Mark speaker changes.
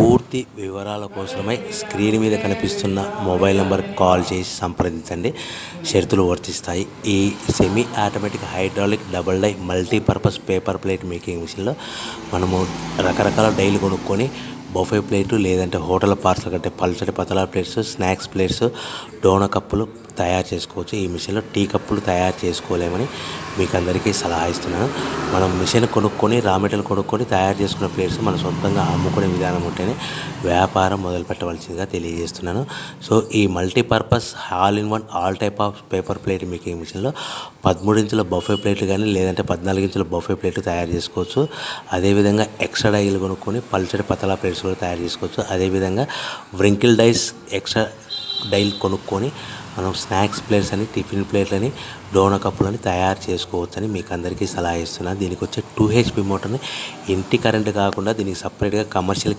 Speaker 1: పూర్తి వివరాల కోసమై స్క్రీన్ మీద కనిపిస్తున్న మొబైల్ నెంబర్కి కాల్ చేసి సంప్రదించండి. షరతులు వర్తిస్తాయి. ఈ semi automatic hydraulic double die multipurpose paper plate making మిషన్లో మనము రకరకాల డైలు కొనుక్కొని బఫే ప్లేటు లేదంటే హోటల్ పార్సల్ కంటే పల్చటి పతలా ప్లేట్స్, స్నాక్స్ ప్లేట్స్, డోనా కప్పులు తయారు చేసుకోవచ్చు. ఈ మిషన్లో టీ కప్పులు తయారు చేసుకోలేమని మీకు అందరికీ సలహా ఇస్తున్నాను. మనం మిషన్ కొనుక్కొని రా మెటీరియల్ కొనుక్కొని తయారు చేసుకున్న ప్లేట్స్ మనం సొంతంగా అమ్ముకునే విధానం ఉంటేనే వ్యాపారం మొదలు పెట్టవలసిందిగా తెలియజేస్తున్నాను. సో ఈ multipurpose all in one all type of paper plate making మిషన్లో 13 ఇంచుల బఫే ప్లేట్లు కానీ లేదంటే 14 ఇంచుల బఫే ప్లేట్లు తయారు చేసుకోవచ్చు. అదేవిధంగా ఎక్స్ట్రా డైలు కొనుక్కొని పల్చటి పతలా ప్లేట్స్ కూడా తయారు చేసుకోవచ్చు. అదేవిధంగా వ్రింకిల్ డైస్ ఎక్స్ట్రా డైల్ కొనుక్కొని మనం స్నాక్స్ ప్లేట్స్ అని, టిఫిన్ ప్లేట్లని, డోనా కప్పులని తయారు చేసుకోవచ్చని మీకు అందరికీ సలహా ఇస్తున్నాను. దీనికి వచ్చే 2 HP మోటార్ని ఇంటి కరెంట్ కాకుండా దీనికి సపరేట్గా కమర్షియల్